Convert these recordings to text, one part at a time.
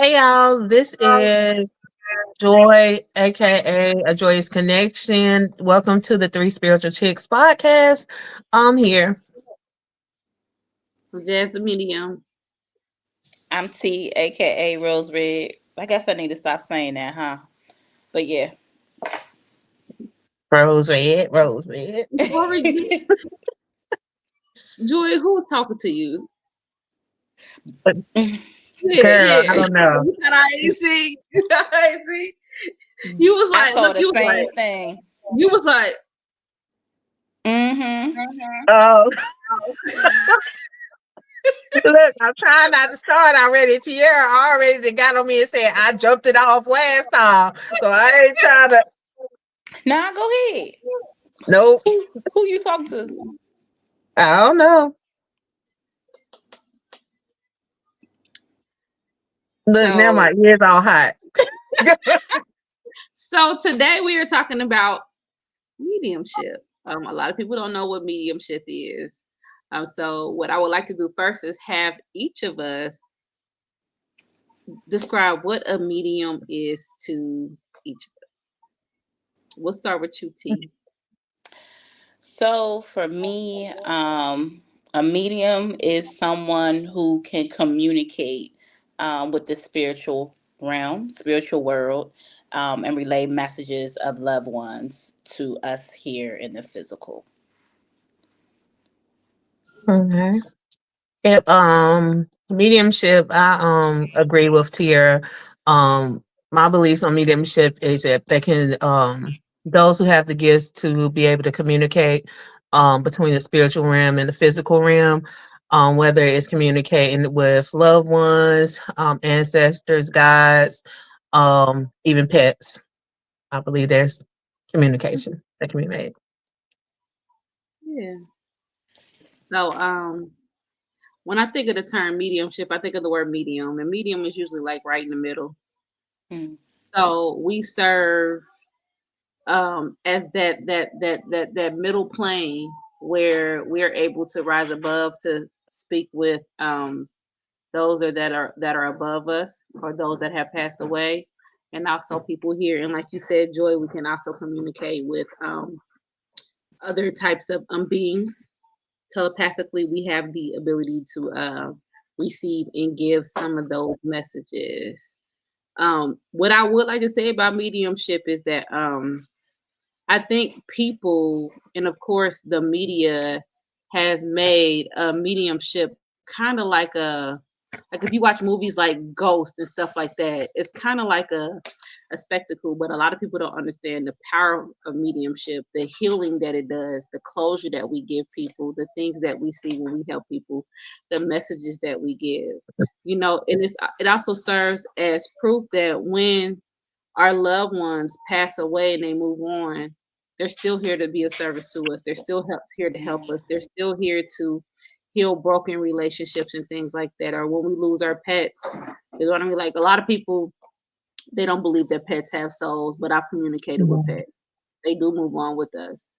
Hey y'all, this is Joy, aka A Joyous Connection. Welcome to the Three Spiritual Chicks podcast. I'm here. Jazz the medium. I'm T, aka Rose Red. I guess I need to stop saying that, huh? But yeah. Rose red. Before we get Joy, who's talking to you? But Yeah, girl, I yeah. don't know. You said I ain't see. I ain't see. You was I like, saw look, the same thing. you was like, Mm-hmm. Oh, look, I'm trying not to start already. Tiara already done got on me and said I jumped it off last time, so I ain't trying to. Now go ahead. Nope, Who you talking to? I don't know. Look, now so my ears all hot. so today we are talking about mediumship. A lot of people don't know what mediumship is. So what I would like to do first is have each of us describe what a medium is to each of us. We'll start with you, T. So for me, a medium is someone who can communicate with the spiritual realm, spiritual world, and relay messages of loved ones to us here in the physical. Okay. Yep, mediumship, I agree with Tiara. My beliefs on mediumship is that they can those who have the gifts to be able to communicate between the spiritual realm and the physical realm, whether it's communicating with loved ones, ancestors, guides, even pets. I believe there's communication that can be made. Yeah. So, when I think of the term mediumship, I think of the word medium, and medium is usually like right in the middle. Mm. So we serve as that middle plane where we're able to rise above to speak with those that are above us or those that have passed away, and also people here. And like you said, Joy, we can also communicate with other types of beings telepathically. We have the ability to receive and give some of those messages. What I would like to say about mediumship is that I think people, and of course the media, has made a mediumship kind of like if you watch movies like Ghost and stuff like that, it's kind of like a spectacle. But a lot of people don't understand the power of mediumship, the healing that it does, the closure that we give people, the things that we see when we help people, the messages that we give. And it also serves as proof that when our loved ones pass away and they move on, they're still here to be of service to us. They're still here to help us. They're still here to heal broken relationships and things like that. Or when we lose our pets, you know what I mean? Like a lot of people, they don't believe that pets have souls, but I've communicated with Mhm. pets. They do move on with us,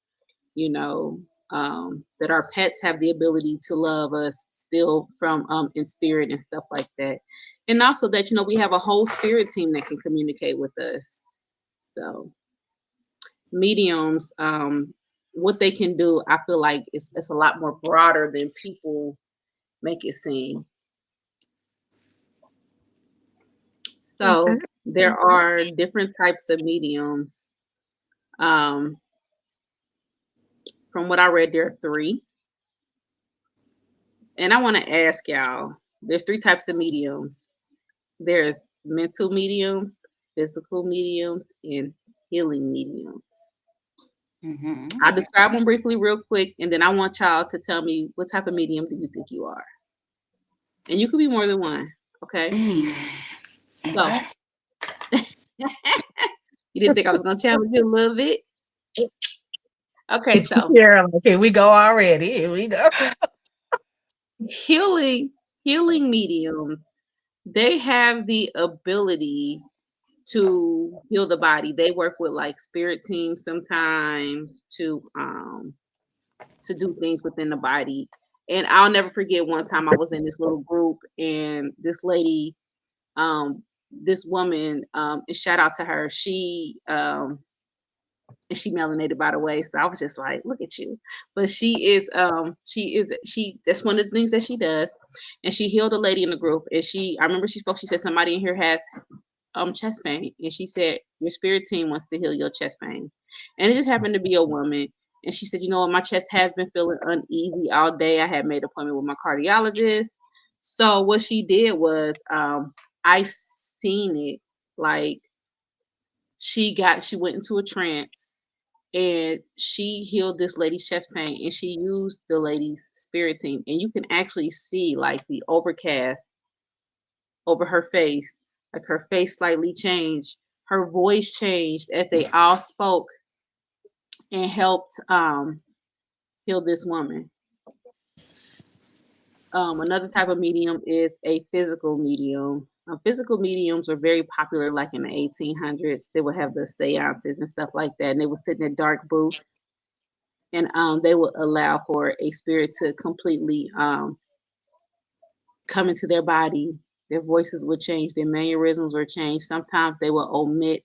you know. That our pets have the ability to love us still from in spirit and stuff like that. And also that we have a whole spirit team that can communicate with us. So mediums, what they can do, I feel like it's a lot more broader than people make it seem. Okay. So there are different types of mediums. Um, from what I read, there are three. And I want to ask y'all, there's three types of mediums. There's mental mediums, physical mediums, and healing mediums. Mm-hmm. I'll describe them briefly, real quick, and then I want y'all to tell me what type of medium do you think you are. And you could be more than one, okay? So, Okay. you didn't think I was going to challenge you a little bit? Okay, so Yeah, here we go already. Here we go. healing healing mediums, they have the ability to heal the body. They work with like spirit teams sometimes to do things within the body. And I'll never forget one time I was in this little group and this lady this woman, and shout out to her. And she melanated, by the way, so I was just like, look at you. But she that's one of the things that she does. And she healed a lady in the group, and I remember she spoke, she said somebody in here has chest pain, and she said your spirit team wants to heal your chest pain. And it just happened to be a woman. And she said, you know what, my chest has been feeling uneasy all day. I had made an appointment with my cardiologist. So what she did was, I seen it, like, she went into a trance, and she healed this lady's chest pain, and she used the lady's spirit team, and you can actually see like the overcast over her face, like her face slightly changed, her voice changed as they all spoke and helped heal this woman. Another type of medium is a physical medium. Physical mediums were very popular, like in the 1800s. They would have the seances and stuff like that, and they would sit in a dark booth, and they would allow for a spirit to completely come into their body. Their voices would change, their mannerisms would change. Sometimes they would omit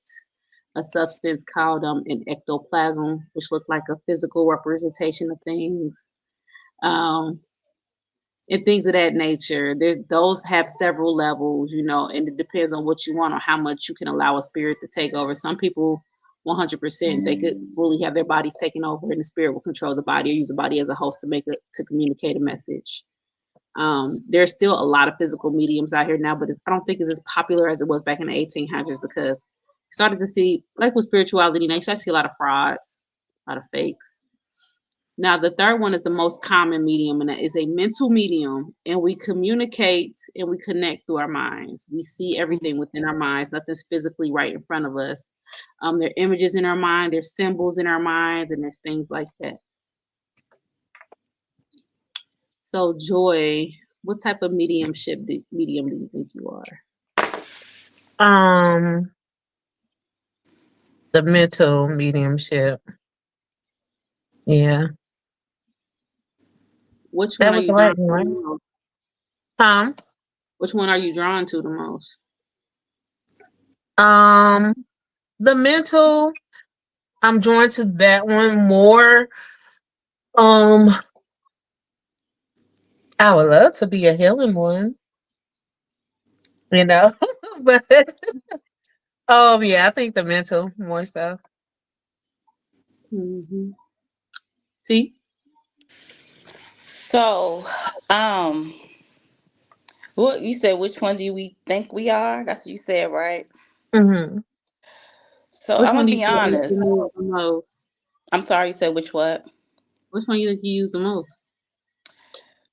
a substance called an ectoplasm, which looked like a physical representation of things. Um, and things of that nature. There's those have several levels, and it depends on what you want or how much you can allow a spirit to take over. Some people, 100%, they could fully have their bodies taken over, and the spirit will control the body or use the body as a host to communicate a message. There's still a lot of physical mediums out here now, but I don't think it's as popular as it was back in the 1800s, because you started to see, like with spirituality now, I see a lot of frauds, a lot of fakes. Now, the third one is the most common medium, and that is a mental medium. And we communicate and we connect through our minds. We see everything within our minds. Nothing's physically right in front of us. There are images in our mind, there's symbols in our minds, and there's things like that. So, Joy, what type of medium do you think you are? Um, the mental mediumship. Yeah, Which one that are was you the drawn right to the one. most? Um, Which one are you drawn to the most? um, the mental. I'm drawn to that one more. Um, I would love to be a healing one, you know, but yeah, I think the mental more so. Hmm. See, So, um, what you said? Which one do we think we are? That's what you said, right? Hmm. So which I'm one gonna do you be think you honest. use the most? I'm sorry, you said which what? Which one you think you use the most?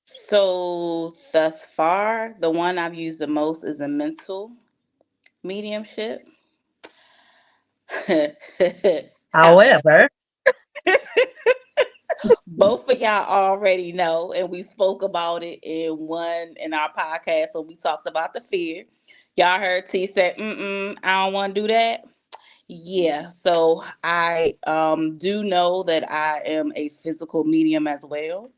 So thus far, the one I've used the most is a mental mediumship. However, However, both of y'all already know, and we spoke about it in our podcast when we talked about the fear. Y'all heard T say, I don't want to do that. Yeah, so I do know that I am a physical medium as well.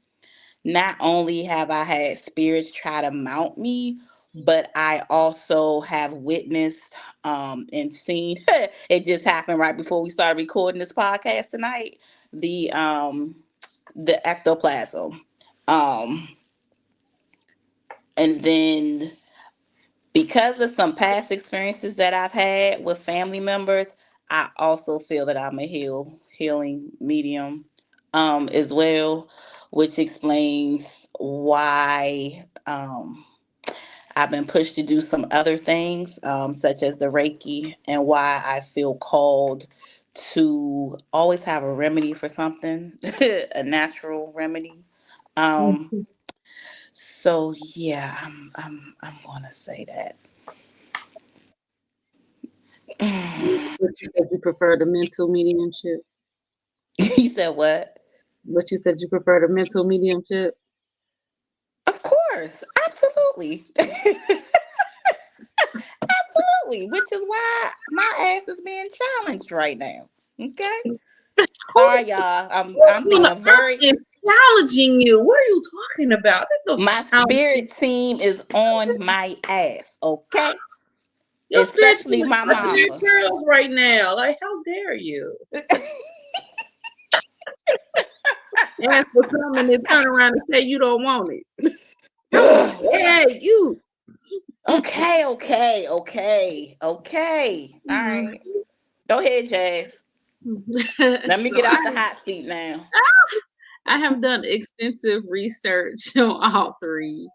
Not only have I had spirits try to mount me, but I also have witnessed and seen it just happened right before we started recording this podcast tonight. The ectoplasm. Um and then because of some past experiences that I've had with family members, I also feel that I'm a healing medium as well, which explains why I've been pushed to do some other things, such as the Reiki, and why I feel called to always have a remedy for something, a natural remedy. Um, Mhm. so yeah, I'm gonna say that. But you said you prefer the mental mediumship. You said what? But you said you prefer the mental mediumship. Of course, absolutely, absolutely. Which is why my ass is being challenged right now. Okay, Who sorry, y'all. I'm who's on the being earth very. is challenging you? What are you talking about? There's no My challenging. spirit team is on my ass. Okay, You spit especially my touching your mama. girls right now. Like, how dare you? Ask for something and then turn around and say you don't want it. How dare you? Okay, okay, okay, okay. All right. Go ahead, Jazz. Let me So get out the hot seat now. I have done extensive research on all three.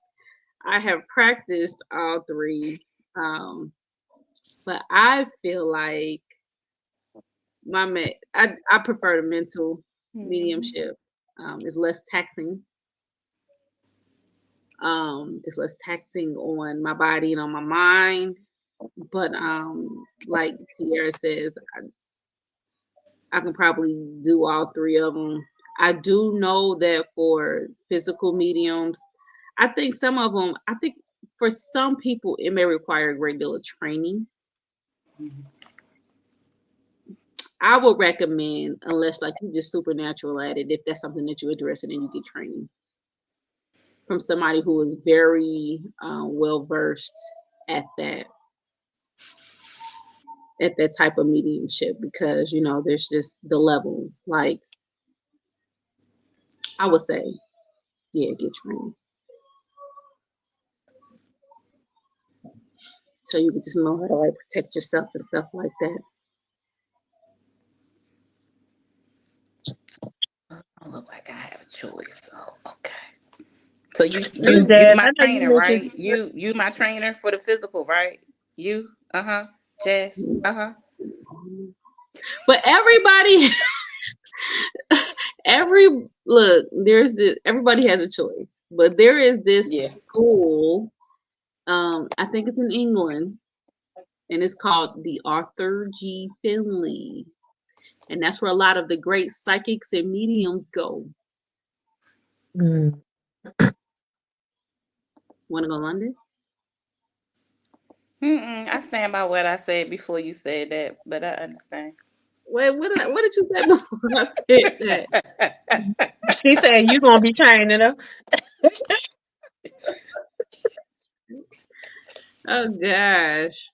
I have practiced all three. Um, but I feel like I prefer the mental Mhm. mediumship. It's less taxing. It's less taxing on my body and on my mind. But like Tiara says, I can probably do all three of them. I do know that for physical mediums, I think some of them, I think for some people, it may require a great deal of training. I would recommend, unless like you're just supernatural at it, if that's something that you're interested in, you get training from somebody who is very well versed at that at that type of mediumship, because there's just the levels. Like, I would say, yeah, get training so you can just know how to like protect yourself and stuff like that. I look like I have a choice. So okay. So you And you you Jazz, my I know you trainer, mentioned, right? You my trainer for the physical, right? You uh-huh. Jess. Uh-huh. But everybody, every look, there's this. Everybody has a choice, but there is Yeah. this school. I think it's in England, and it's called the Arthur G. Finley, and that's where a lot of the great psychics and mediums go. mm, Want to go to London? Mm-mm. I stand by what I said before you said that, but I understand. Wait, what did you say before I said that? she said you gonna be training her. Oh gosh.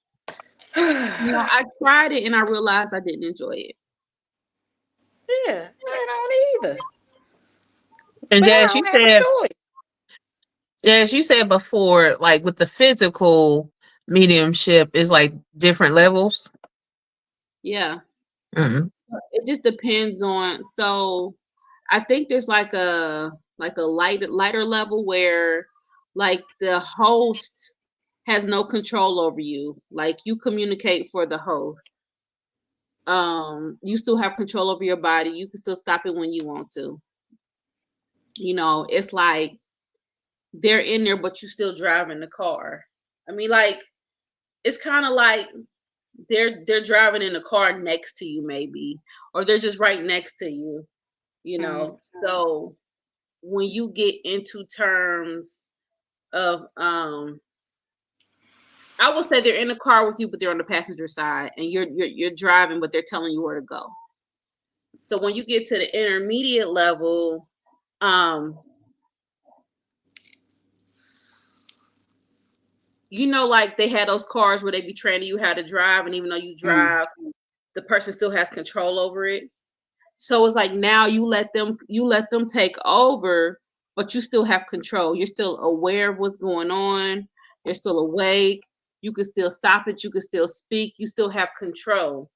I tried it and I realized I didn't enjoy it. Yeah, I don't either. And But I Jazz, don't have a choice. You said before, like with the physical mediumship is like different levels. Yeah. Mm. So it just depends on. So I think there's like a lighter level where like the host has no control over you. Like, you communicate for the host. You still have control over your body. You can still stop it when you want to. It's like they're in there, but you still driving the car. I mean, like, it's kind of like they're driving in the car next to you, maybe, or they're just right next to you. Mm. So when you get into terms of, I would say they're in the car with you, but they're on the passenger side, and you're driving, but they're telling you where to go. So when you get to the intermediate level, um, like they had those cars where they be training you how to drive, and even though you Mm. drive, the person still has control over it. So it's like now you let them take over, but you still have control. You're still aware of what's going on. You're still awake. You can still stop it. You can still speak. You still have control.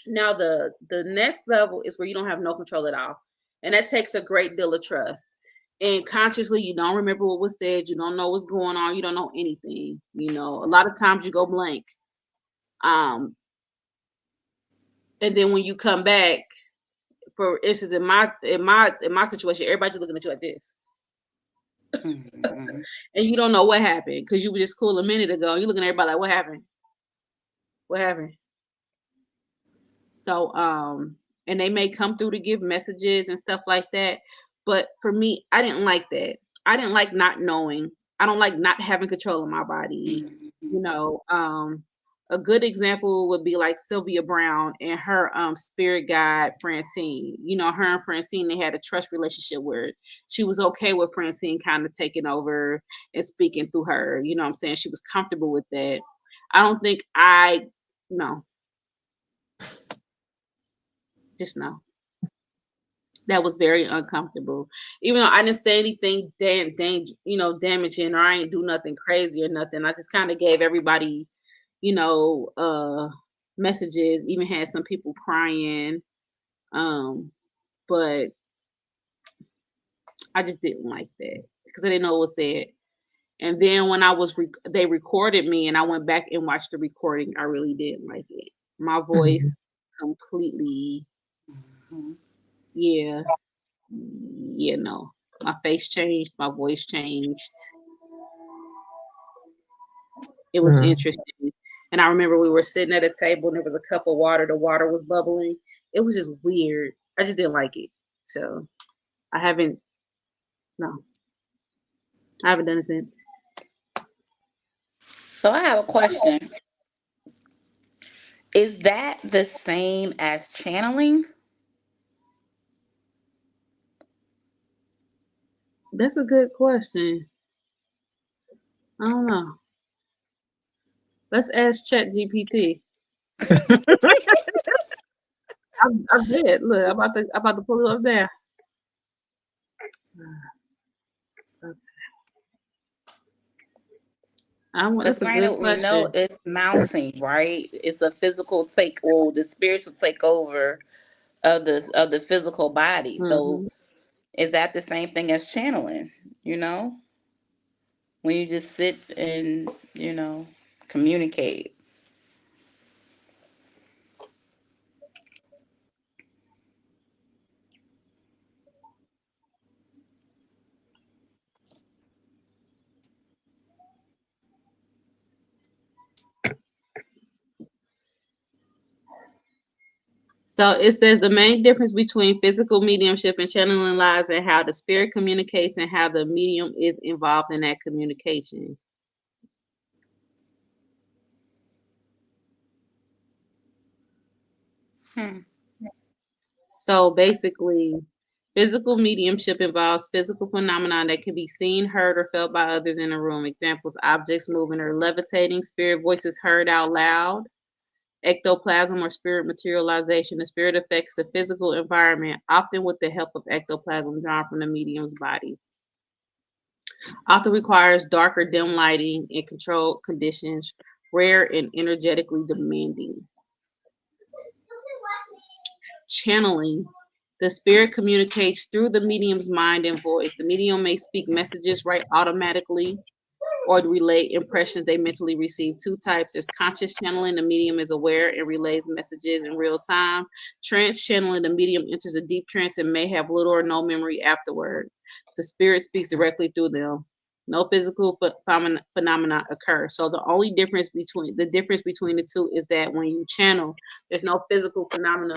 Now the next level is where you don't have no control at all, and that takes a great deal of trust. And consciously, you don't remember what was said. You don't know what's going on. You don't know anything. A lot of times you go blank. Um, and then when you come back, for instance, in my situation, everybody's looking at you like this, Mm. and you don't know what happened because you were just cool a minute ago. And you're looking at everybody like, what happened? What happened? So, and they may come through to give messages and stuff like that. But for me, I didn't like that. I didn't like not knowing. I don't like not having control of my body. You Mm. know, a good example would be like Sylvia Brown and her spirit guide Francine. Her and Francine, they had a trust relationship where she was okay with Francine kind of taking over and speaking through her. You know what I'm saying? She was comfortable with that. I don't think I no, just no. That was very uncomfortable. Even though I didn't say anything damaging, or I ain't do nothing crazy or nothing. I just kind of gave everybody, you know, messages. Even had some people crying. But I just didn't like that because I didn't know what was said. And then when they recorded me, and I went back and watched the recording. I really didn't like it. My Mhm. voice completely, Mhm. yeah, no. My face changed, my voice changed. It was Mhm. interesting. And I remember we were sitting at a table and there was a cup of water. The water was bubbling. It was just weird. I just didn't like it. So I haven't, no, I haven't done it since. So I have a question. Is that the same as channeling? That's a good question. I don't know. Let's ask Chat GPT. I did. Look, I'm about to pull it up there. I want. Because That's a good granted, we know question. it's mounting, right? It's a physical take, or the spiritual takeover of the physical body. So Hmm. is that the same thing as channeling? You know, when you just sit and communicate. So it says the main difference between physical mediumship and channeling lies in how the spirit communicates and how the medium is involved in that communication. Hmm. So basically, physical mediumship involves physical phenomena that can be seen, heard, or felt by others in a room. Examples: objects moving or levitating, spirit voices heard out loud, ectoplasm or spirit materialization. The spirit affects the physical environment, often with the help of ectoplasm drawn from the medium's body. Often requires darker, dim lighting in controlled conditions, rare and energetically demanding. Channeling. The spirit communicates through the medium's mind and voice. The medium may speak messages right automatically or relay impressions they mentally receive. Two types: there's conscious channeling, the medium is aware and relays messages in real time. Trance channeling, the medium enters a deep trance and may have little or no memory afterward. The spirit speaks directly through them. No physical phenomena occur. So the difference between the two is that when you channel, there's no physical phenomena.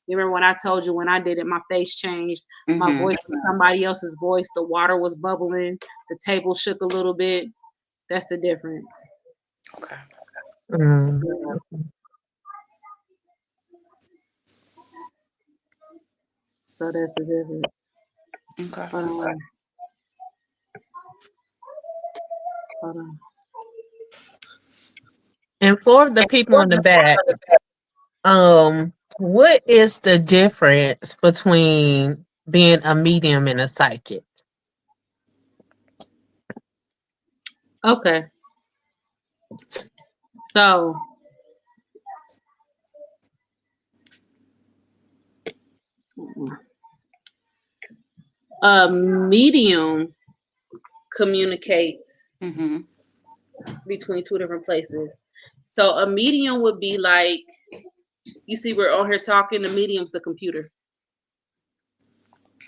You remember when I told you when I did it, my face changed, my Mm-hmm. voice was somebody else's voice, the water was bubbling, the table shook a little bit. That's the difference. Okay. Mhm. Yeah. So that's the difference. Okay. Hold on. Hold on. And for the people in the back, what is the difference between being a medium and a psychic? Okay. So a medium communicates Mm-hmm. between two different places. So a medium would be like, you see, we're on here talking, the medium's the computer.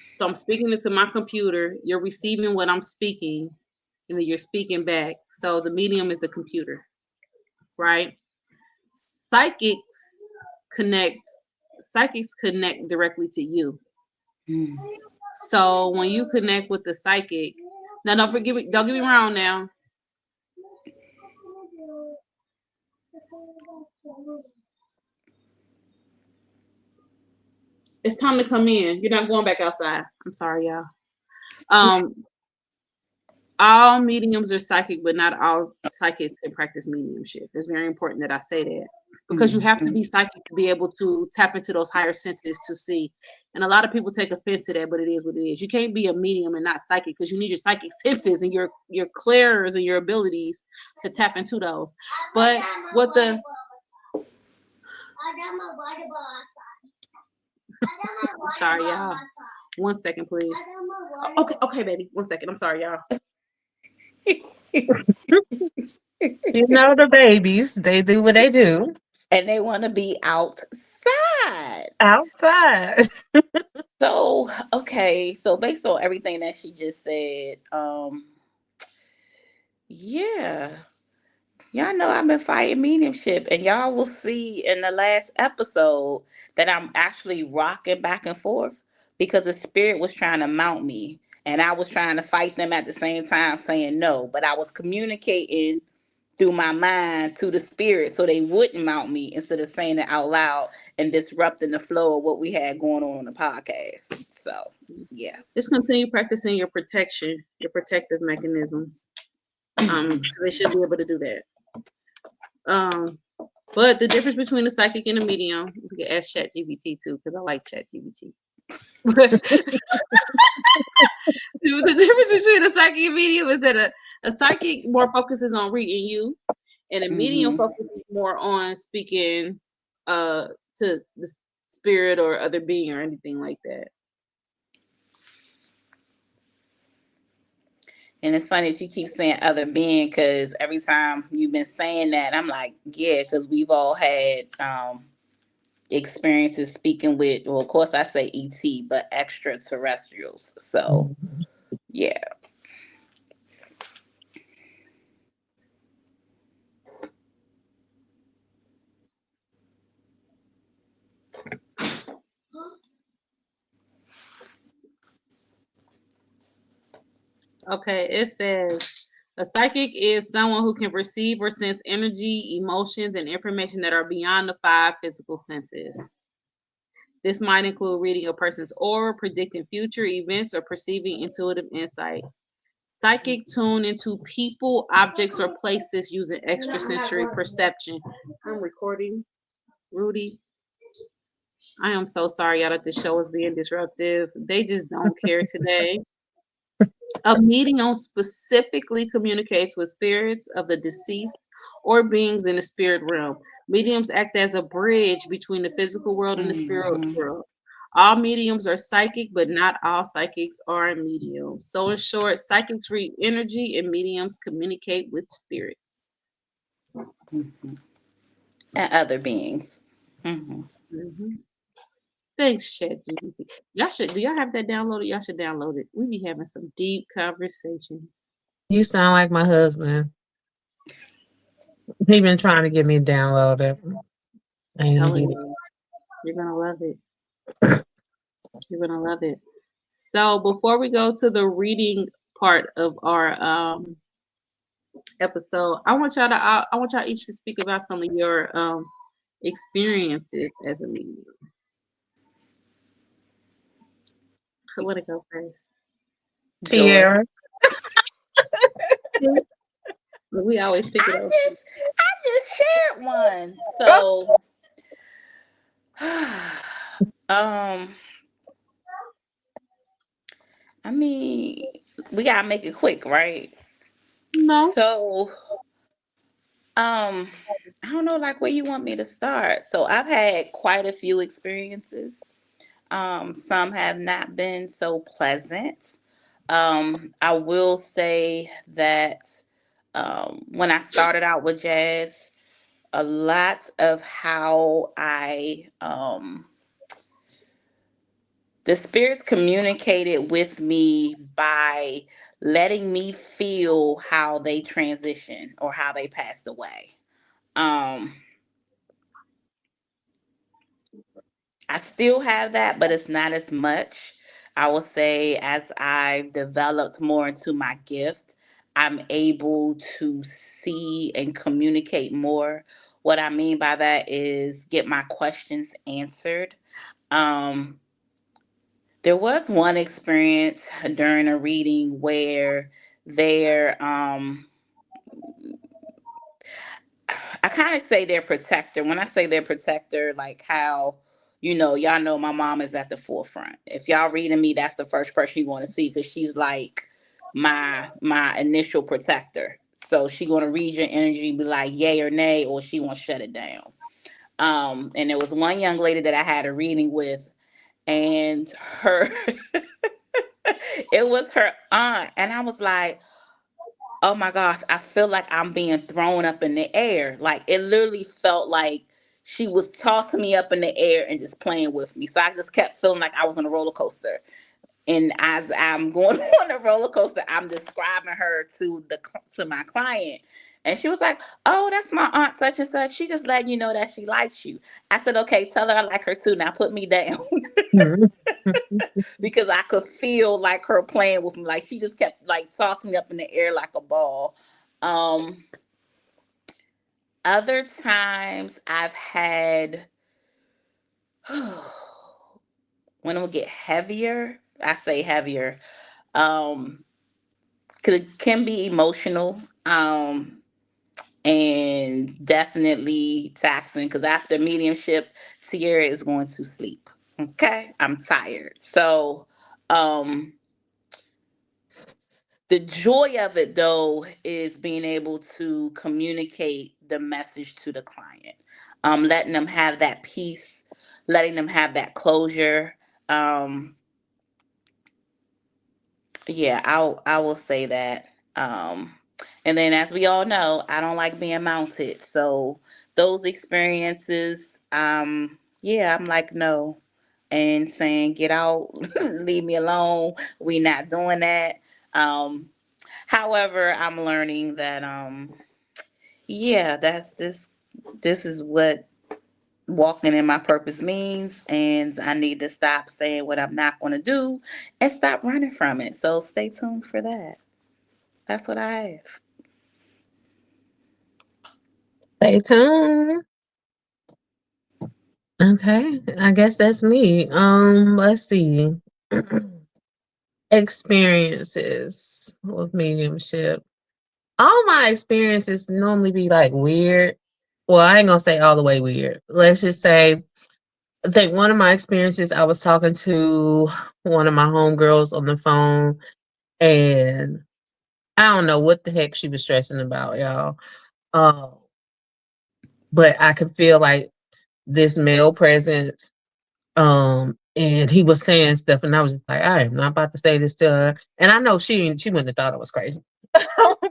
So I'm speaking into my computer, you're receiving what I'm speaking, and then you're speaking back. So the medium is the computer, right? Psychics connect psychics connect directly to you. Mm. So when you connect with the psychic, now don't get me wrong now. It's time to come in. You're not going back outside. I'm sorry, y'all. Um all mediums are psychic, but not all psychics can practice mediumship. It's very important that I say that because you have to Mm-hmm. be psychic to be able to tap into those higher senses to see. And a lot of people take offense to that, but it is what it is. You can't be a medium and not psychic because you need your psychic senses and your clairs and your abilities to tap into those. But what the sorry, y'all. 1 second, please. Okay, okay, baby. 1 second. I'm sorry, y'all. You know the babies, they do what they do And they want to be outside. outside. So, okay, so based on everything that she just said, yeah, y'all know I've been fighting mediumship, and y'all will see in the last episode that I'm actually rocking back and forth because the spirit was trying to mount me, and I was trying to fight them at the same time, saying no, but I was communicating through my mind to the spirit so they wouldn't mount me instead of saying it out loud and disrupting the flow of what we had going on the podcast. So, yeah. Just continue practicing your protection, your protective mechanisms. So they should be able to do that. Um, but the difference between a psychic and a medium, we can ask Chat GBT too, because I like Chat GBT. The difference between a psychic and medium is that a psychic more focuses on reading you, and a medium Hmm. focuses more on speaking to the spirit or other being or anything like that. And it's funny that you keep saying other being because every time you've been saying that, I'm like, yeah, because we've all had experiences speaking with, well, of course, I say ET, but extraterrestrials. So, yeah. Okay, it says a psychic is someone who can perceive or sense energy, emotions, and information that are beyond the five physical senses. This might include reading a person's aura, predicting future events, or perceiving intuitive insights. Psychic tune into people, objects, or places using extrasensory perception. I'm recording. Rudy, I am so sorry y'all that the show is being disruptive. They just don't care today. A medium specifically communicates with spirits of the deceased or beings in the spirit realm. Mediums act as a bridge between the physical world and the spirit Hmm. world. All mediums are psychic, but not all psychics are mediums. So, in short, psychics read energy and mediums communicate with spirits. Hmm. And other beings. Hmm. Mhm. Thanks, ChatGPT. Y'all should. Do y'all have that downloaded? Y'all should download it. We be having some deep conversations. You sound like my husband. He been trying to get me to download it. I I'm ain't telling get it. you, you're gonna love it. You're gonna love it. So before we go to the reading part of our episode, I want y'all each to speak about some of your experiences as a medium. I want to go first. Joy. Tiara. We always pick it I up. just, I just shared one. So, um, I mean, we gotta make it quick, right? No, So, um, I don't know, like where you want me to start. So, I've had quite a few experiences. Some have not been so pleasant. I will say that when I started out with jazz, a lot of how the spirits communicated with me by letting me feel how they transition or how they passed away. Um, I still have that, but it's not as much. I will say as I've developed more into my gift, I'm able to see and communicate more. What I mean by that is get my questions answered. Um, There was one experience during a reading where their I kind of say their protector. When I say their protector, like how, y'all know my mom is at the forefront. If y'all reading me, that's the first person you want to see because she's like my initial protector. So she gonna read your energy, be like yay or nay, or she won't shut it down. And there was one young lady that I had a reading with, and her it was her aunt, and I was like, oh my gosh, I feel like I'm being thrown up in the air. Like it literally felt like she was tossing me up in the air and just playing with me. So I just kept feeling like I was on a roller coaster. And as I'm going on a roller coaster, I'm describing her to my client. And she was like, "Oh, that's my aunt such and such. She just letting you know that she likes you." I said, "Okay, tell her I like her too. Now put me down." Mhm. Because I could feel like her playing with me. Like she just kept like tossing me up in the air like a ball. Um, Other times I've had when it would get heavier, I say heavier, um, 'cause it can be emotional, and definitely taxing. Because after mediumship, Tiara is going to sleep. Okay, I'm tired. So, um, the joy of it though is being able to communicate the message to the client, letting them have that peace, letting them have that closure. um yeah, I will say that. And then as we all know, I don't like being mounted, so those experiences, yeah, I'm like no, and saying get out, leave me alone, we not doing that. However, I'm learning that yeah, that's this is what walking in my purpose means, and I need to stop saying what I'm not going to do and stop running from it. So stay tuned for that. That's what I have. Stay tuned. Okay, I guess that's me. Let's see. Experiences with mediumship. All my experiences normally be like weird. Well, I ain't gonna say all the way weird. Let's just say I think one of my experiences I was talking to one of my homegirls on the phone, and I don't know what the heck she was stressing about, y'all. Um, but I could feel like this male presence. And he was saying stuff, and I was just like, I am not about to say this to her. And I know she wouldn't have thought it was crazy.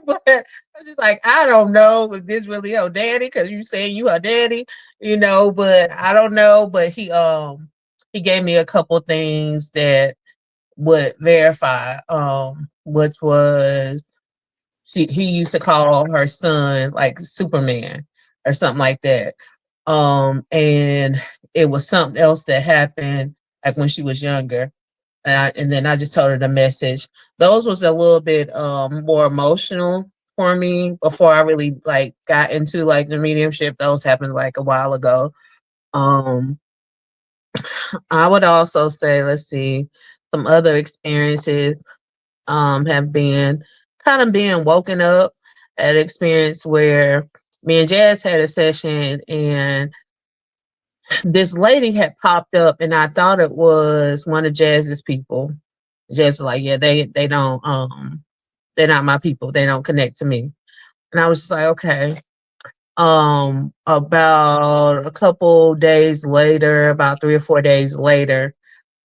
But I was just like, I don't know if this really your daddy, because you saying you her daddy, but I don't know. But he gave me a couple things that would verify, which was he used to call her son like Superman or something like that. And it was something else that happened like when she was younger. And then I just told her the message. Those was a little bit more emotional for me before I really like got into like the mediumship. Those happened like a while ago. Um I would also say, let's see, some other experiences have been kind of being woken up at an experience where me and Jazz had a session, and this lady had popped up, and I thought it was one of Jazz's people. Jazz was like, yeah, they don't they're not my people. They don't connect to me. And I was just like, okay. About a couple days later, about 3 or 4 days later,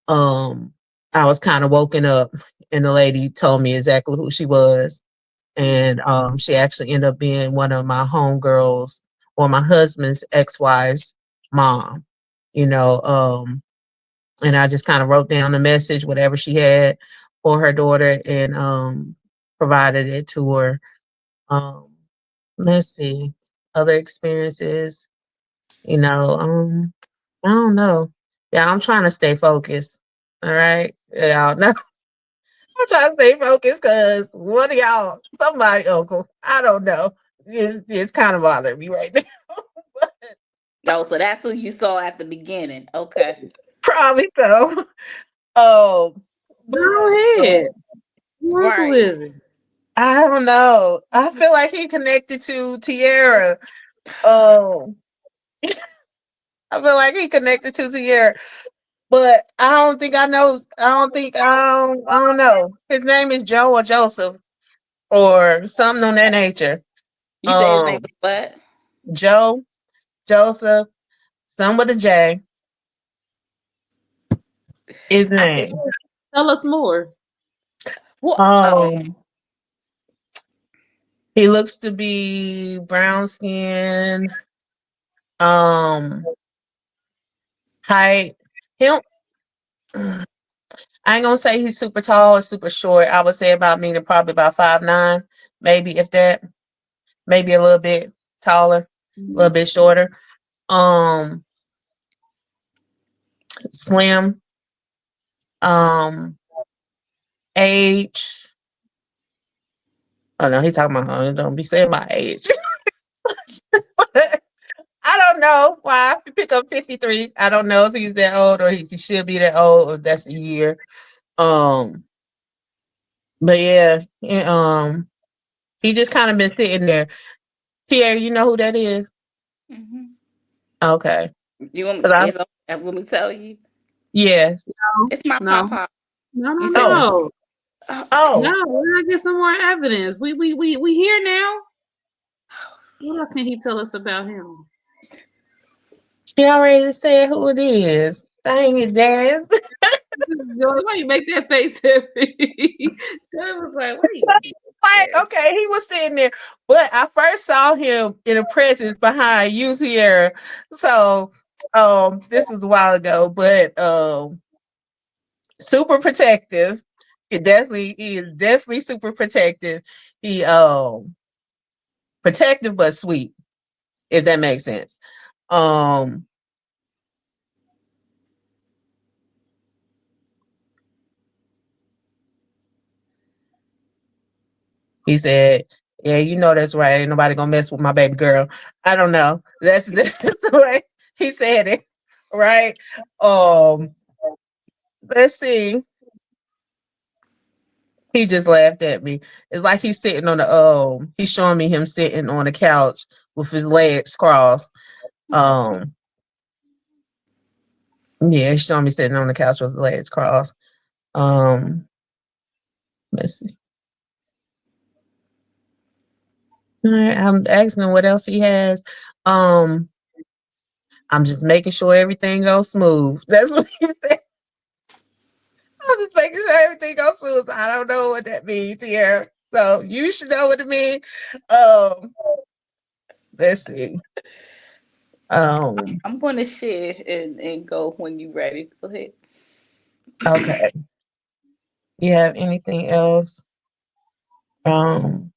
um, I was kind of woken up, and the lady told me exactly who she was. And she actually ended up being one of my homegirls or my husband's ex-wife's mom, you know. And I just kind of wrote down the message, whatever she had for her daughter, and provided it to her. Um, let's see, other experiences, you know. I don't know. Yeah, I'm trying to stay focused. All right, yeah, no, I'm trying to stay focused because one of y'all, somebody, uncle, I don't know, it's kind of bothering me right now. But Oh, so that's who you saw at the beginning. Okay. probably so. Um, Go but ahead. Work Right. with it. I don't know. I feel like he connected to Tiara. Um, I feel like he connected to Tiara, but I don't think I know. I don't think I don't know. His name is Joe or Joseph or something on that nature. You say his name Um, was what? Joe, Joseph, some with a J. His I think. name. Tell us more. What? Oh. Um, he looks to be brown skin. Um, height. Him. I ain't gonna say he's super tall or super short. I would say about me to probably about 5'9", maybe if that, maybe a little bit taller, a little bit shorter. Um, slim. Um, age. Oh no, he talking about. Don't be saying my age. I don't know why. If you pick up 53, I don't know if he's that old or if he should be that old or if that's a year. Um, but yeah, he just kind of been sitting there. Tiara, you know who that is? Hmm. Okay. You want me? 'Cause Want me to tell you? yes. It's my No, papa. no, no, You say Oh, no. uh, No, oh, we gotta get some more evidence. We here now. What else can he tell us about him? she already said who it is. Dang it, Jazz. Joey, why you make that face at me? Joey was like, "What are you doing Like, there?" okay, he was sitting there, but I first saw him in a presence behind you here. So, this was a while ago, but super protective. He is definitely super protective. He protective but sweet, if that makes sense. Um, he said, "Yeah, you know that's right. Ain't nobody gonna mess with my baby girl." I don't know. That's the way he said it, right? Um, let's see. He just laughed at me. It's like he's sitting on the he's showing me him sitting on the couch with his legs crossed. Um, yeah, he's showing me sitting on the couch with his legs crossed. Um, let's see. All right, I'm asking him what else he has. Um, I'm just making sure everything goes smooth. That's what he said. I'm just making sure everything goes smooth. So I don't know what that means here. So you should know what it means. Um, let's see. Um, I'm going to share and go when you ready. Go ahead. okay. You have anything else? Um,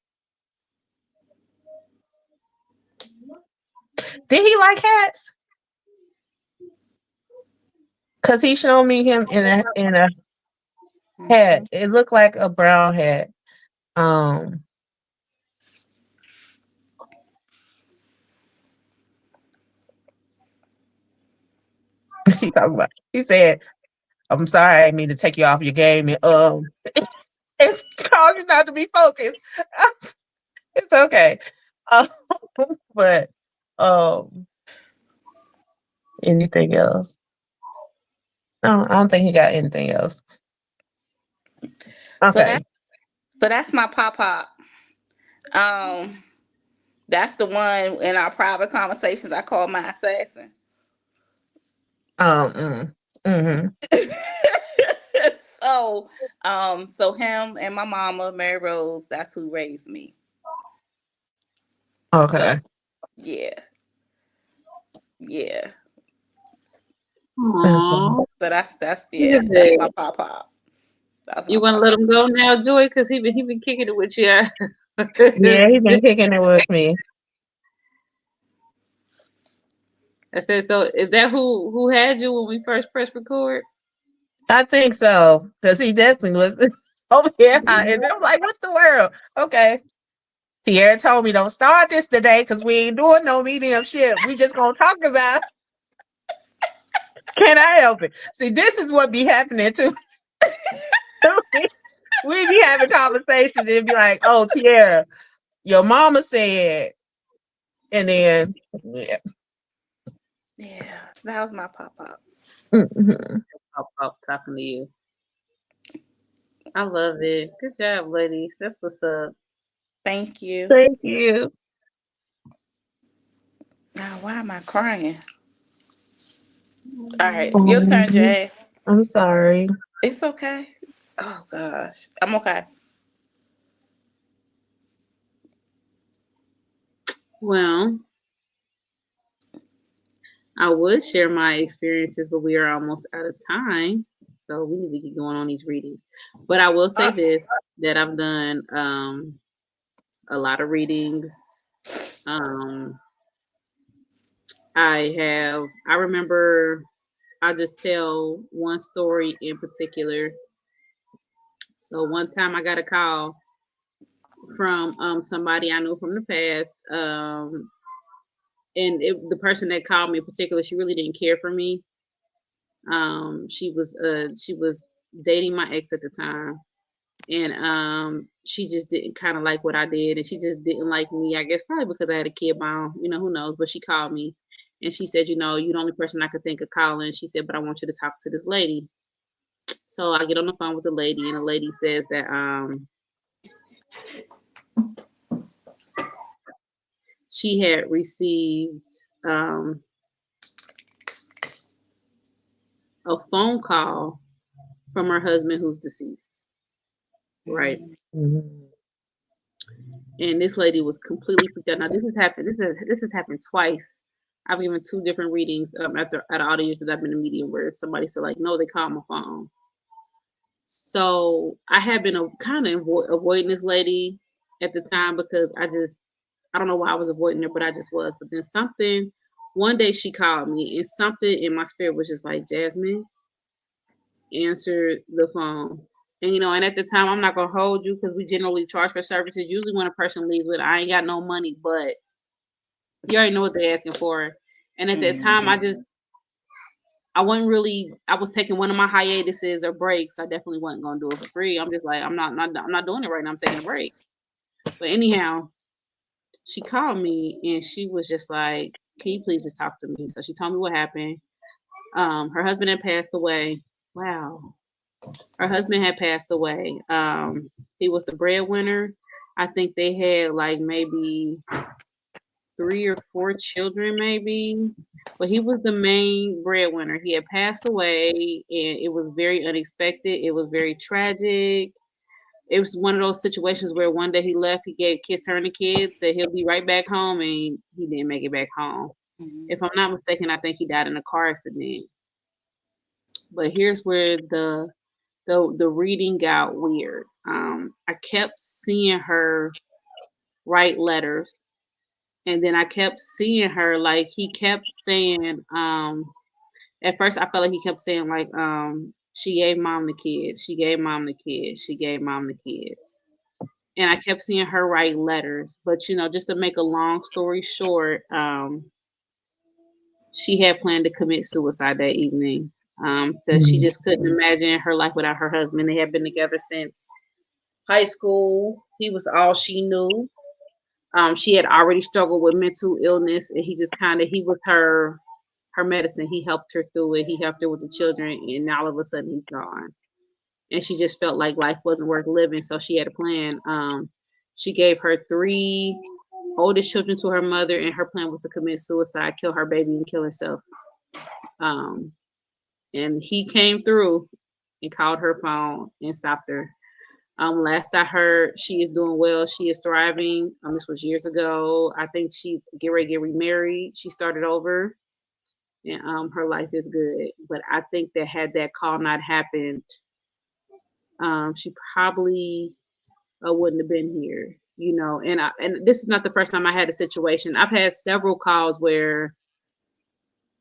did he like hats? Cause he showed me him in a hat. Hmm. It looked like a brown hat. Um, he talking about. He said, "I'm sorry, I didn't mean to take you off your game." And it's hard not to be focused. It's okay. Um, but um, anything else? No, I don't think he got anything else. So Okay. that so that's my papa. Um, that's the one in our private conversations I call my assassin. Mm-hmm. so, so him and my mama, Mary Rose, that's who raised me. So Okay. yeah, yeah. Okay. Aww, So that's look yeah, at that's my that. papa. That's my You want to papa. let him go now, Joy? Because he been kicking it with you. Yeah, he been kicking it with me. I said, so is that who had you when we first pressed record? I think so, because he definitely was over here. And I'm like, "What's the world?" Okay. Tiara told me don't start this today because we ain't doing no mediumship. We just gonna talk about. Can I help it? See, this is what be happening too. We be having conversations and be like, "Oh, Tiara, your mama said," and then yeah. Yeah, that was my pop up. Mhm. Pop talking to you. I love it. Good job, ladies. That's what's up. Thank you. Thank you. Now, why am I crying? All right, your turn, Um, Jazz. I'm sorry. It's okay. Oh gosh, I'm okay. Well, I would share my experiences, but we are almost out of time. So we need to get going on these readings. But I will say Uh, this that I've done a lot of readings. Um I remember I'll just tell one story in particular. So one time I got a call from somebody I knew from the past. And the person that called me in particular, she really didn't care for me. She was dating my ex at the time, and she just didn't kind of like what I did, and she just didn't like me. I guess probably because I had a kid mom, who knows? But she called me, and she said, you're the only person I could think of calling. She said, but I want you to talk to this lady. So I get on the phone with the lady, and the lady says that she had received um a phone call from her husband who's deceased, right? mm, Mhm. And this lady was completely freaked out. Now this has happened. This has happened twice. I've given two different readings at all the years that I've been a medium where somebody said like, no, they called my phone. So I had been kind of avoiding this lady at the time because I don't know why I was avoiding her, but I just was. But then one day she called me and something in my spirit was just like, Jasmine, answered the phone. And at the time, I'm not gonna hold you because we generally charge for services. Usually, when a person leaves with, I ain't got no money, but you already know what they're asking for. And at that time, mm, I wasn't really, I was taking one of my hiatuses or breaks. I definitely wasn't gonna do it for free. I'm just like, I'm not doing it right now. I'm taking a break. But anyhow, she called me and she was just like, "Can you please just talk to me?" So she told me what happened. Her husband had passed away. Wow. Her husband had passed away. He was the breadwinner. I think they had like maybe 3 or 4 children, maybe. But he was the main breadwinner. He had passed away, and it was very unexpected. It was very tragic. It was one of those situations where one day he left, he gave kiss turn to kids, said he'll be right back home, and he didn't make it back home. mm, If I'm not mistaken, I think he died in a car accident. But here's where the reading got weird. I kept seeing her write letters, and then I kept seeing her like he kept saying. At first, I felt like he kept saying like, she gave mom the kids, she gave mom the kids, she gave mom the kids, and I kept seeing her write letters. But just to make a long story short, she had planned to commit suicide that evening. Because she Mhm. just couldn't imagine her life without her husband. They had been together since high school. He was all she knew. She had already struggled with mental illness, and he was her medicine. He helped her through it. He helped her with the children, and now all of a sudden he's gone. And she just felt like life wasn't worth living, so she had a plan. She gave her three oldest children to her mother, and her plan was to commit suicide, kill her baby, and kill herself. Um, and he came through and called her phone and stopped her. Last I heard, she is doing well. She is thriving. This was years ago. I think she's get ready to get remarried. She started over, and her life is good. But I think that had that call not happened, she probably wouldn't have been here. And this is not the first time I had a situation. I've had several calls where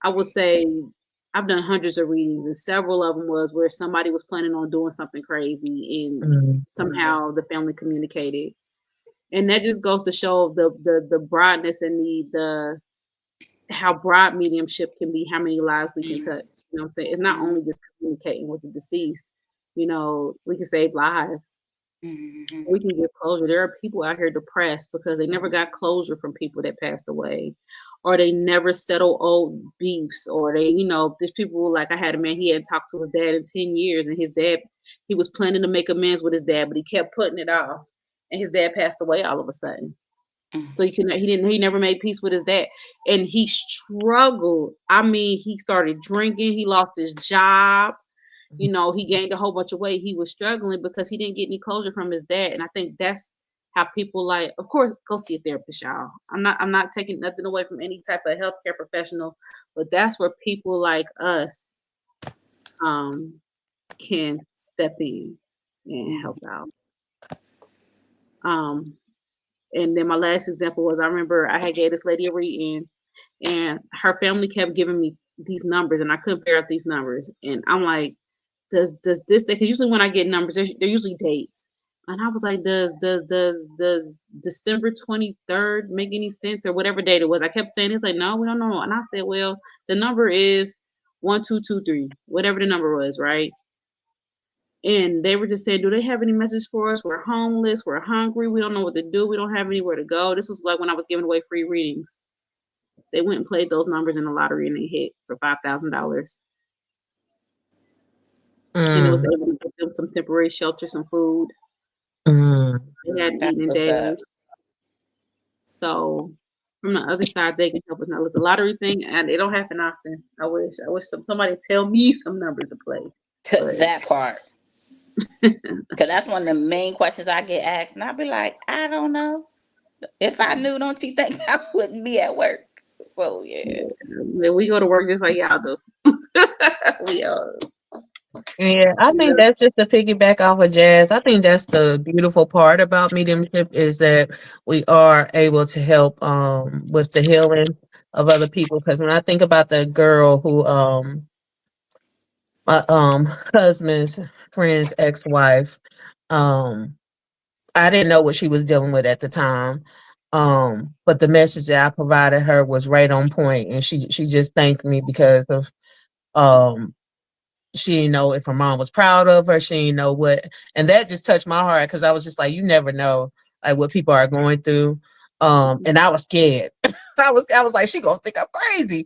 I would say I've done hundreds of readings, and several of them was where somebody was planning on doing something crazy, and Mhm. somehow the family communicated. And that just goes to show the broadness and the how broad mediumship can be, how many lives we can touch. You know what I'm saying? It's not mm, only just communicating with the deceased. We can save lives. Mhm. We can get closure. There are people out here depressed because they never got closure from people that passed away, or they never settle old beefs, or there's people like I had a man, he hadn't talked to his dad in 10 years, and his dad, he was planning to make amends with his dad, but he kept putting it off, and his dad passed away all of a sudden. So Mhm. he never made peace with his dad, and he struggled. I mean, he started drinking, he lost his job, he gained a whole bunch of weight. He was struggling because he didn't get any closure from his dad. And I think that's how people like, of course, go see a therapist, y'all. I'm not taking nothing away from any type of healthcare professional, but that's where people like us um can step in and help out. Um and then my last example was, I remember I had gave this lady a reading, and her family kept giving me these numbers, and I couldn't figure out these numbers. And I'm like, does this day? Because usually when I get numbers, they're usually dates. And I was like, does December 23rd make any sense, or whatever date it was? I kept saying, it's like, no, we don't know. And I said, well, the number is 1223, whatever the number was, right? And they were just saying, do they have any message for us? We're homeless, we're hungry, we don't know what to do, we don't have anywhere to go. This was like when I was giving away free readings. They went and played those numbers in the lottery, and they hit for $5,000. And it was Mm, able to give them some temporary shelter, some food. mm. They had That's eaten in what's up. jails. So from the other side, they can help us. Now with the lottery thing, and it don't happen often. I wish somebody tell me some numbers to play. But That part. Because that's one of the main questions I get asked. And I'll be like, I don't know. If I knew, don't you think I wouldn't be at work? So, yeah. yeah, we go to work just like y'all do. we are. Yeah, I think that's just to piggyback off of Jazz. I think that's the beautiful part about mediumship is that we are able to help with the healing of other people. Because when I think about the girl who my husband's friend's ex-wife, um I didn't know what she was dealing with at the time. But the message that I provided her was right on point, and she just thanked me because of um she didn't know if her mom was proud of her. She didn't know what, and that just touched my heart because I was just like, you never know, like what people are going through. And I was scared. I was like, she gonna think I'm crazy,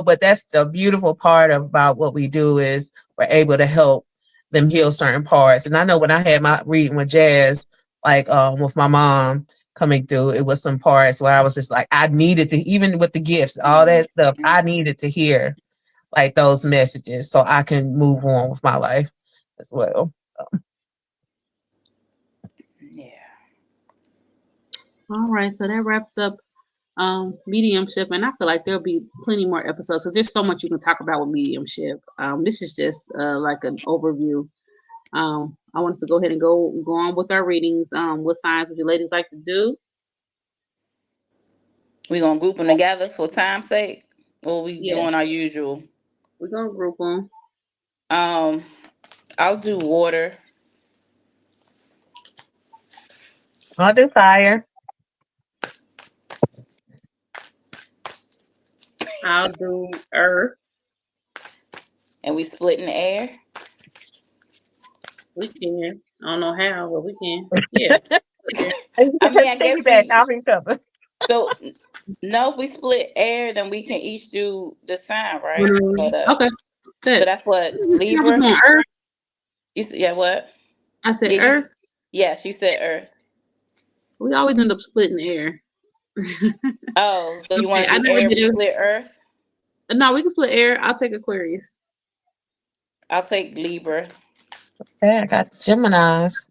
But that's the beautiful part about what we do is we're able to help them heal certain parts. And I know when I had my reading with Jazz, like with my mom coming through, it was some parts where I was just like, I needed to, even with the gifts, all that stuff, I needed to hear like those messages so I can move on with my life as well. Yeah. All right, so that wraps up mediumship, and I feel like there'll be plenty more episodes. So there's so much you can talk about with mediumship. This is just like an overview. I want us to go ahead and go on with our readings. What signs would you ladies like to do? We going to group them together for time's sake? Or we Yeah, doing our usual? we're gonna group them. Um, I'll do water. I'll do fire. I'll do earth. And we split in the air. We can. I don't know how, but we can. Yeah. And you I can mean, just I guess piggyback we. off each other. So, no, if we split air, then we can each do the sign, right? Okay. So Good. that's what I was Libra. doing earth. Yeah, what? I said Yeah, you. earth. Yes, you said Earth. We always end up splitting air. Oh, so you Okay, want I to do never air? did We it. split Earth. No, we can split air. I'll take Aquarius. I'll take Libra. Okay, I got Gemini's.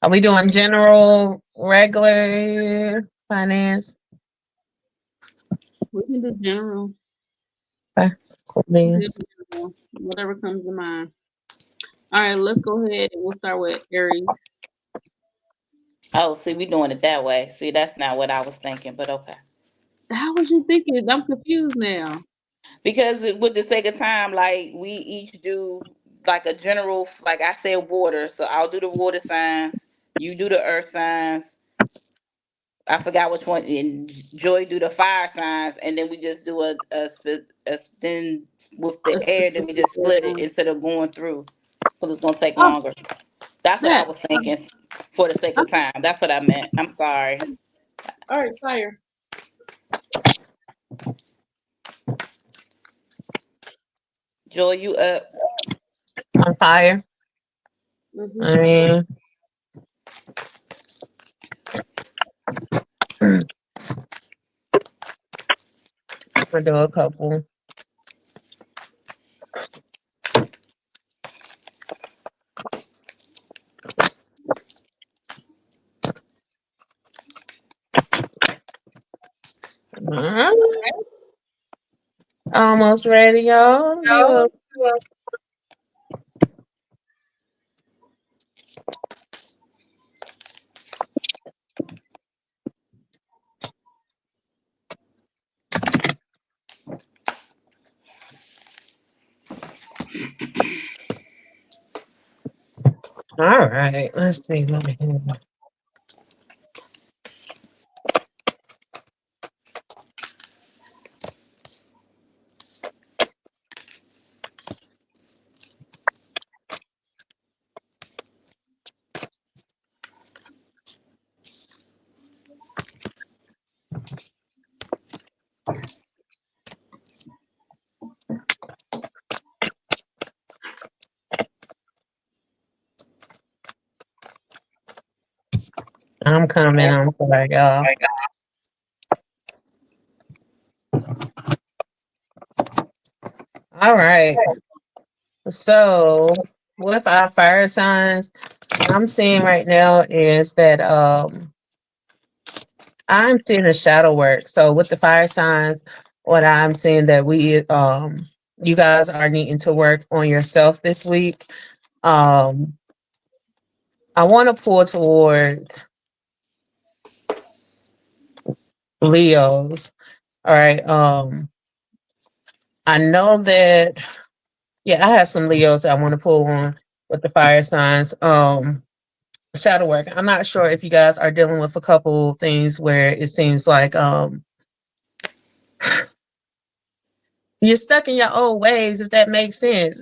Are we doing general, regular finance? We can do general. Okay, cool We can beans. do general. Whatever comes to mind. All right, let's go ahead and we'll start with Aries. Oh, see, we doing it that way. See, that's not what I was thinking, but okay. How was you thinking? I'm confused now. Because with the sake of time, like we each do like a general, like I said, water. So I'll do the water signs. You do the earth signs. I forgot which one. And Joy do the fire signs, and then we just do a then with the A air. Then we specific just split it one. instead of going through. because it's gonna take Oh, longer. That's what I that. was thinking. For the sake of Okay. time, that's what I meant. I'm sorry. All right, fire. Joy, you up? On fire. Mm-hmm. I mean, I do a couple. Alright. Almost ready, y'all. Look, all right. Let's see. I'm coming. I'm sorry, y'all. All right. So with our fire signs, what I'm seeing right now is that I'm seeing a shadow work. So with the fire signs, what I'm seeing that you guys are needing to work on yourself this week. Um I want to pull toward Leos. All right. I know that yeah, I have some Leos that I want to pull on with the fire signs. Shadow work. I'm not sure if you guys are dealing with a couple things where it seems like you're stuck in your old ways, if that makes sense.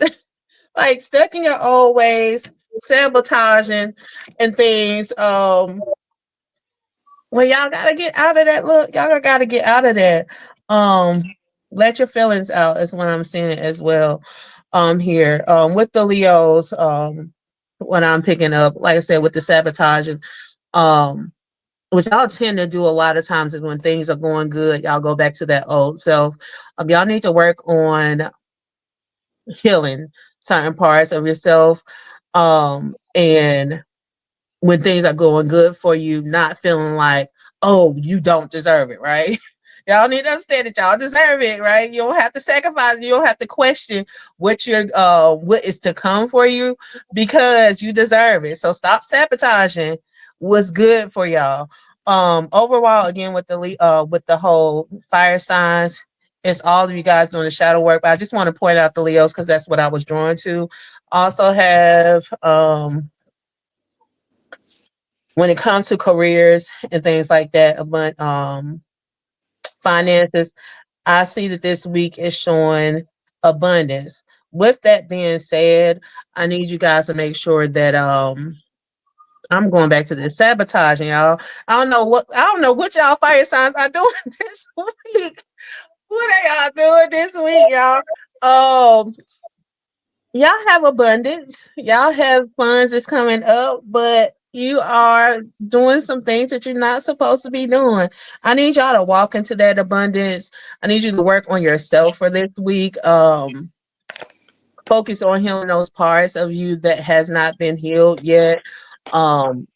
Like stuck in your old ways, sabotaging and things. Well, y'all gotta get out of that. Look, y'all gotta get out of that. Let your feelings out is what I'm saying as well. Here, with the Leos, what I'm picking up, like I said, with the sabotaging, um, which y'all tend to do a lot of times is when things are going good, y'all go back to that old self. Y'all need to work on healing certain parts of yourself. And when things are going good for you, not feeling like, oh, you don't deserve it, right? Y'all need to understand that y'all deserve it, right? You don't have to sacrifice. You don't have to question what is to come for you because you deserve it. So stop sabotaging what's good for y'all. Overall, again with the whole fire signs, it's all of you guys doing the shadow work. But I just want to point out the Leos because that's what I was drawn to. Also have when it comes to careers and things like that, but finances, I see that this week is showing abundance. With that being said, I need you guys to make sure that I'm going back to the sabotaging, y'all. I don't know what y'all fire signs are doing this week. What are y'all doing this week, y'all? Um y'all have abundance. Y'all have funds that's coming up, but you are doing some things that you're not supposed to be doing. I need y'all to walk into that abundance. I need you to work on yourself for this week. Focus on healing those parts of you that has not been healed yet. Um,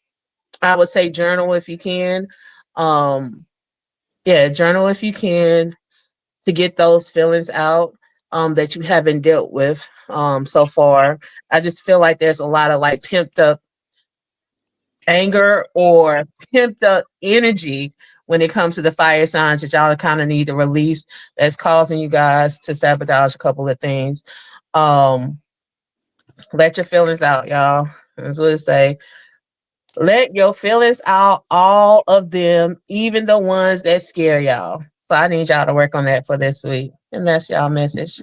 I would say journal if you can. Um, yeah, journal if you can to get those feelings out that you haven't dealt with so far. I just feel like there's a lot of like pimped up anger or pimped up energy when it comes to the fire signs that y'all kind of need to release that's causing you guys to sabotage a couple of things. Um, let your feelings out, y'all. That's what it say. Let your feelings out, all of them, even the ones that scare y'all. So I need y'all to work on that for this week. And that's y'all message.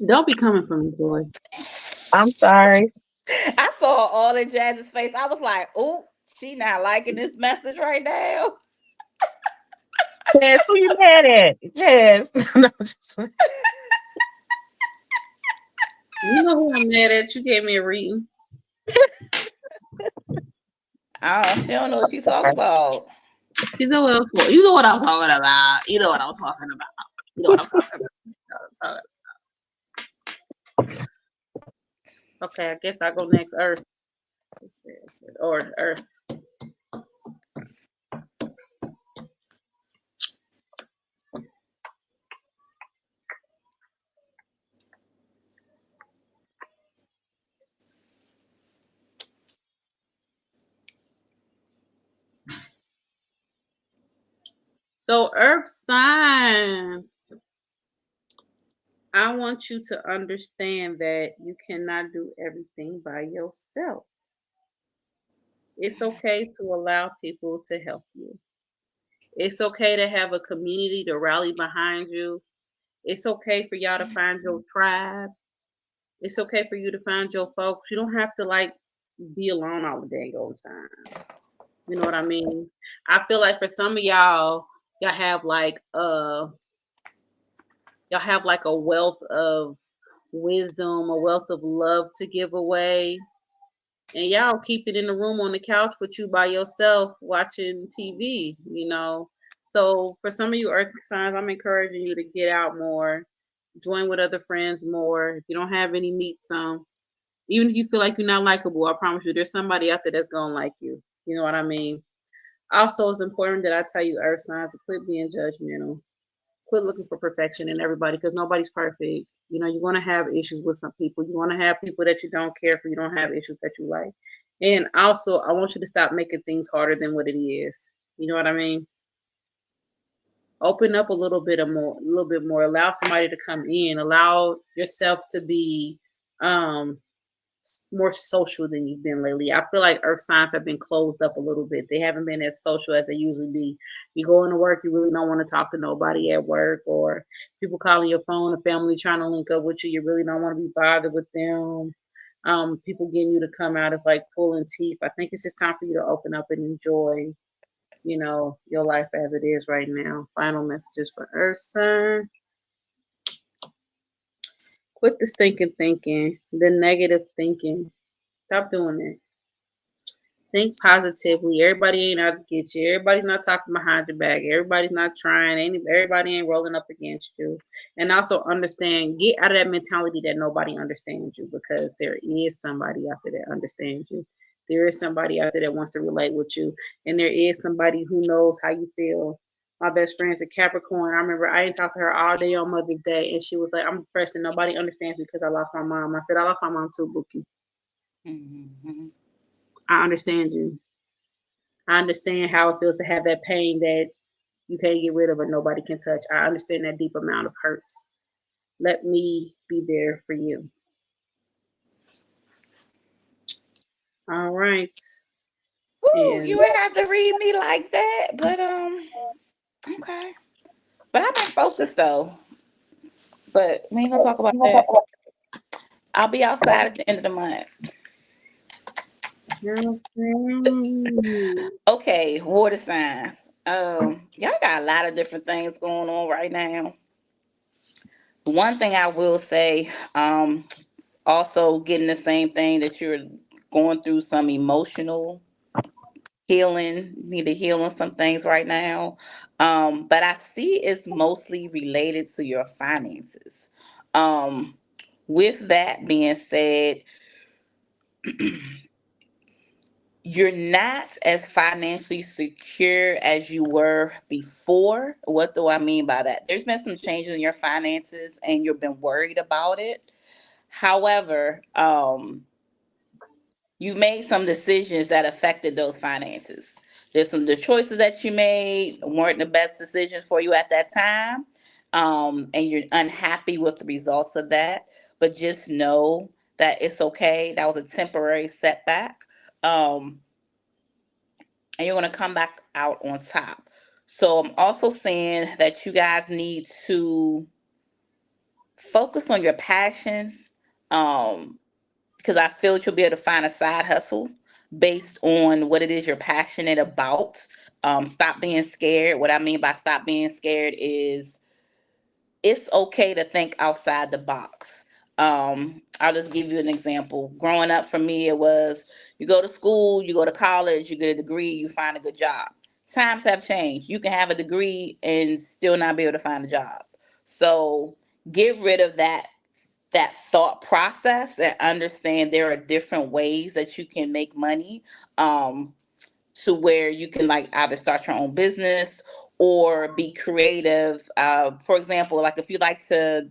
Don't be coming for me, boy. I'm sorry. I saw all in Jazz's face. I was like, "Oh, she not liking this message right now." Yes, who you mad at? Yes. No, just You know who I'm mad at? You gave me a reading. Oh, she don't know what she's talking about. You know what else? You know what I'm talking about. You know what I'm talking about. You know what I'm talking about. You know what I'm talking about. Okay, I guess I'll go next. Earth. Or Earth. So Earth signs. I want you to understand that you cannot do everything by yourself. It's okay to allow people to help you. It's okay to have a community to rally behind you. It's okay for y'all to find your tribe. It's okay for you to find your folks. You don't have to like be alone all the dang old time. You know what I mean? I feel like for some of y'all have y'all have like a wealth of wisdom, a wealth of love to give away. And y'all keep it in the room on the couch with you by yourself watching TV, you know. So for some of you earth signs, I'm encouraging you to get out more, join with other friends more. If you don't have any, meet some. Even if you feel like you're not likable, I promise you there's somebody out there that's gonna like you. You know what I mean? Also, it's important that I tell you, earth signs, to quit being judgmental. Quit looking for perfection in everybody because nobody's perfect. You know, you're going to have issues with some people. You're going to have people that you don't care for. You don't have issues that you like. And also, I want you to stop making things harder than what it is. You know what I mean? Open up a little bit more. Allow somebody to come in. Allow yourself to be um, more social than you've been lately. I feel like earth signs have been closed up a little bit. They haven't been as social as they usually be. You go into work, you really don't want to talk to nobody at work, or people calling your phone, a family trying to link up with you. You really don't want to be bothered with them. People getting you to come out is like pulling teeth. I think it's just time for you to open up and enjoy, you know, your life as it is right now. Final messages for Earth sign. Quit the stinking thinking, the negative thinking. Stop doing it. Think positively. Everybody ain't out to get you. Everybody's not talking behind your back. Everybody's not trying. Everybody ain't rolling up against you. And also understand, get out of that mentality that nobody understands you because there is somebody out there that understands you. There is somebody out there that wants to relate with you. And there is somebody who knows how you feel. My best friend's a Capricorn. I remember I didn't talk to her all day on Mother's Day, and she was like, "I'm depressed and nobody understands me because I lost my mom." I said, "I lost my mom too, Bookie. Hmm. I understand you. I understand how it feels to have that pain that you can't get rid of or nobody can touch. I understand that deep amount of hurt. Let me be there for you." All right. Ooh, And you ain't have to read me like that, but okay. But I've been focused though. But we ain't gonna talk about that. I'll be outside at the end of the month. Okay, water signs. Y'all got a lot of different things going on right now. One thing I will say, also getting the same thing that you're going through some emotional healing, need to heal on some things right now. But I see it's mostly related to your finances. Um, with that being said, you're not as financially secure as you were before. What do I mean by that? There's been some changes in your finances and you've been worried about it. However, you've made some decisions that affected those finances. There's some the choices that you made weren't the best decisions for you at that time. And you're unhappy with the results of that. But just know that it's okay. That was a temporary setback. Um, and you're going to come back out on top. So I'm also saying that you guys need to Focus on your passions. Um, because I feel that you'll be able to find a side hustle based on what it is you're passionate about. Stop being scared. What I mean by stop being scared is it's okay to think outside the box. I'll just give you an example. Growing up for me, it was you go to school, you go to college, you get a degree, you find a good job. Times have changed. You can have a degree and still not be able to find a job. So get rid of that thought process and understand there are different ways that you can make money, um, to where you can like either start your own business or be creative. For example, like if you like to,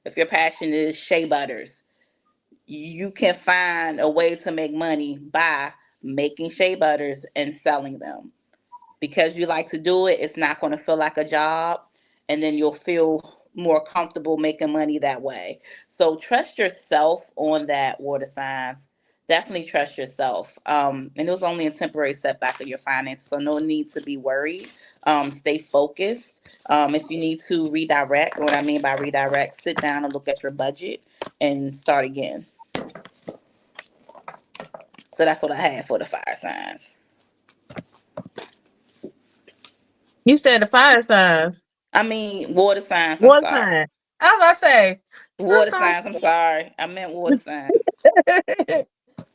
if your passion is shea butters, you can find a way to make money by making shea butters and selling them. Because you like to do it, it's not going to feel like a job, and then you'll feel more comfortable making money that way. So trust yourself on that, water signs. Definitely trust yourself. And it was only a temporary setback of your finances, so no need to be worried. Stay focused. If you need to redirect, what I mean by redirect, sit down and look at your budget and start again. So that's what I had for the fire signs. You said the fire signs. I mean, water signs. I'm What sorry. sign? I was about to say. Water signs. I'm sorry. I meant water signs.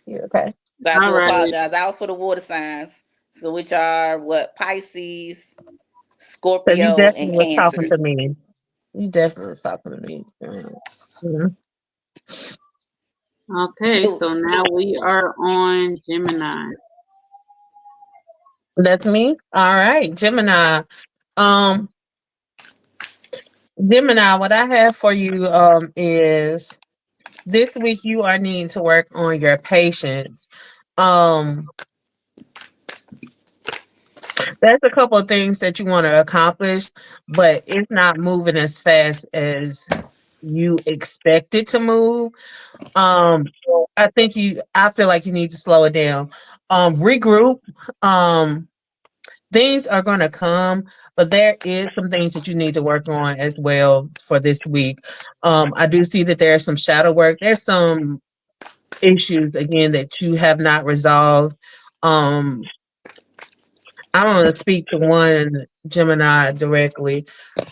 You okay? So I All do right. apologize. I was for the water signs. So which are what? Pisces, Because you Scorpio, and definitely was talking Cancers. to me. You definitely was talking to me. Mhm. Okay, So so now we are on Gemini. That's me. All right, Gemini. Um, Gemini. What I have for you is this week you are needing to work on your patience. Um, there's a couple of things that you want to accomplish, but it's not moving as fast as you expect it to move. I feel like you need to slow it down. Regroup. Um, things are going to come, but there is some things that you need to work on as well for this week. I do see that there's some shadow work. There's some issues again that you have not resolved. Um, I don't want to speak to one Gemini directly.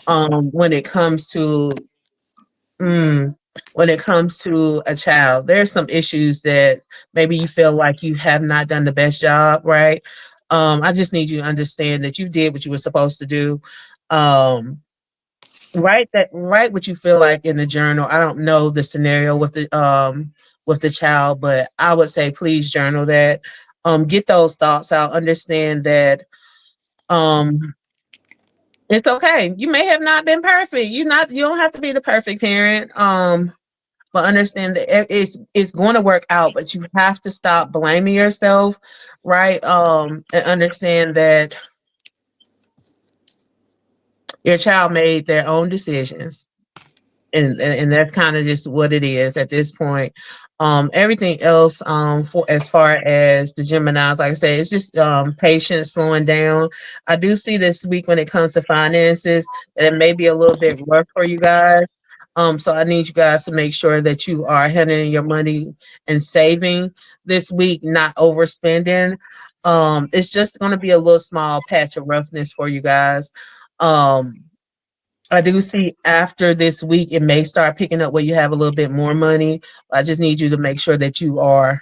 When it comes to Mm, when it comes to a child, there's some issues that maybe you feel like you have not done the best job, right? I just need you to understand that you did what you were supposed to do. Um, write what you feel like in the journal. I don't know the scenario with the child, but I would say please journal that. Get those thoughts out. Understand that um it's okay. You may have not been perfect. You don't have to be the perfect parent. But understand that it's going to work out, but you have to stop blaming yourself, right? And understand that your child made their own decisions, and that's kind of just what it is at this point. Everything else, for as far as the Geminis, like I said, it's just patience, slowing down. I do see this week when it comes to finances that it may be a little bit rough for you guys. So I need you guys to make sure that you are handling your money and saving this week, not overspending. It's just going to be a little small patch of roughness for you guys. Um, I do see after this week, it may start picking up where you have a little bit more money. I just need you to make sure that you are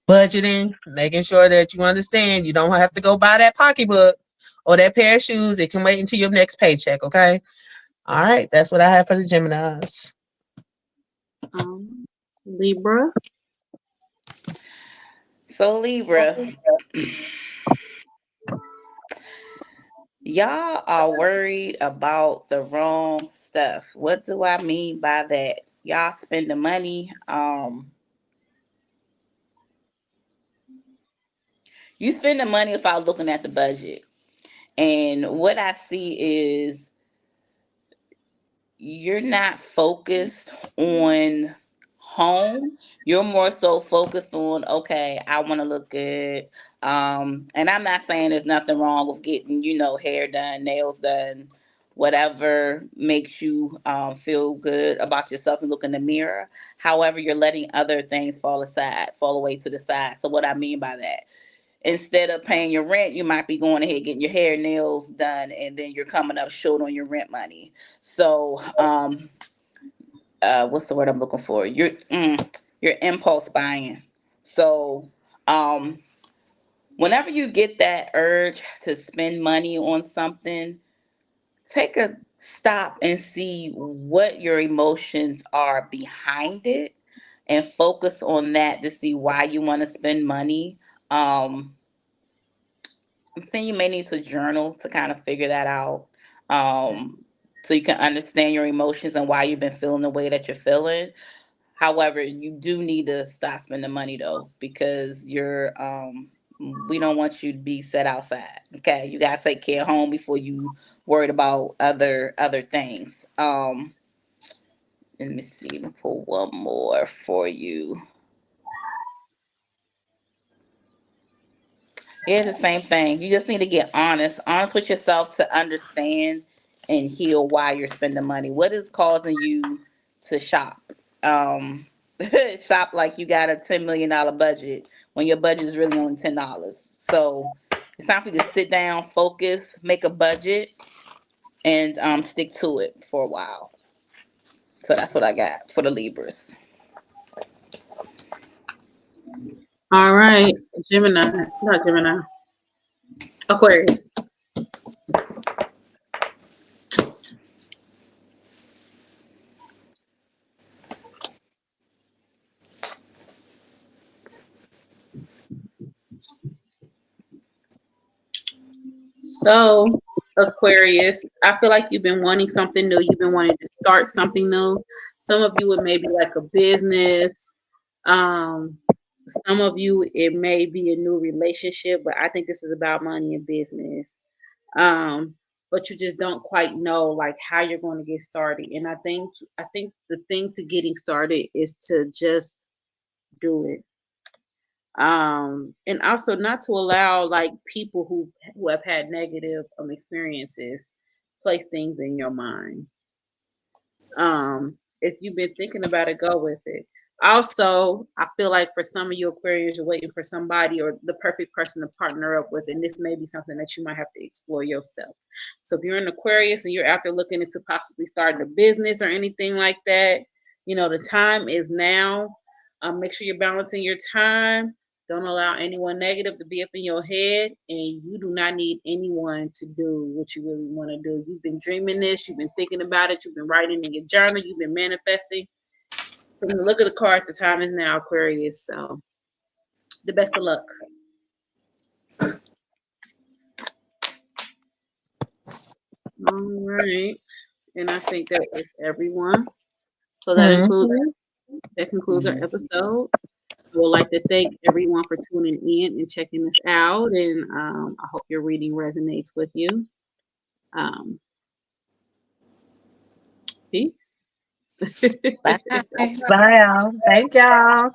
budgeting, making sure that you understand you don't have to go buy that pocketbook or that pair of shoes. It can wait until your next paycheck, okay? All right, that's what I have for the Geminis. Libra. so Libra, y'all are worried about the wrong stuff. What do I mean by that? Y'all spend the money. You spend the money without looking at the budget. And what I see is you're not focused on home. You're more so focused on, okay, I want to look good. And I'm not saying there's nothing wrong with getting, hair done, nails done, whatever makes you feel good about yourself and look in the mirror. However, you're letting other things fall away to the side. So what I mean by that, instead of paying your rent, you might be going ahead getting your hair, nails done, and then you're coming up short on your rent money. So what's the word I'm looking for? You're impulse buying. So um whenever you get that urge to spend money on something, take a stop and see what your emotions are behind it and focus on that to see why you want to spend money. um I'm saying you may need to journal to kind of figure that out, so you can understand your emotions and why you've been feeling the way that you're feeling. However, you do need to stop spending money though, because we don't want you to be set outside. Okay, you gotta take care of home before you worried about other things. Let me see. Let me pull one more for you. Yeah, it's the same thing. You just need to get honest with yourself to understand and heal why you're spending money. What is causing you to shop? Um, shop like you got a $10 million budget when your budget is really only $10. So it's time for you to sit down, focus, make a budget, and stick to it for a while. So that's what I got for the Libras. All right, Gemini, not Gemini, Aquarius. So, Aquarius, I feel like you've been wanting something new. You've been wanting to start something new. Some of you, it may be like a business. Um, some of you, it may be a new relationship, but I think this is about money and business. But you just don't quite know like how you're going to get started. And I think the thing to getting started is to just do it, and also not to allow like people who have had negative experiences place things in your mind. If you've been thinking about it, go with it. Also, I feel like for some of you Aquarians, you're waiting for somebody or the perfect person to partner up with, and this may be something that you might have to explore yourself. So if you're an Aquarius and you're out there looking into possibly starting a business or anything like that, the time is now. Make sure you're balancing your time. Don't allow anyone negative to be up in your head, and you do not need anyone to do what you really want to do. You've been dreaming this, you've been thinking about it, you've been writing in your journal, you've been manifesting. From the look of the cards, the time is now, Aquarius. So, the best of luck. All right, and I think that is everyone. So Mhm. that concludes our episode. I would like to thank everyone for tuning in and checking us out, and I hope your reading resonates with you. Um, Peace. Bye. Bye, y'all. Thank y'all.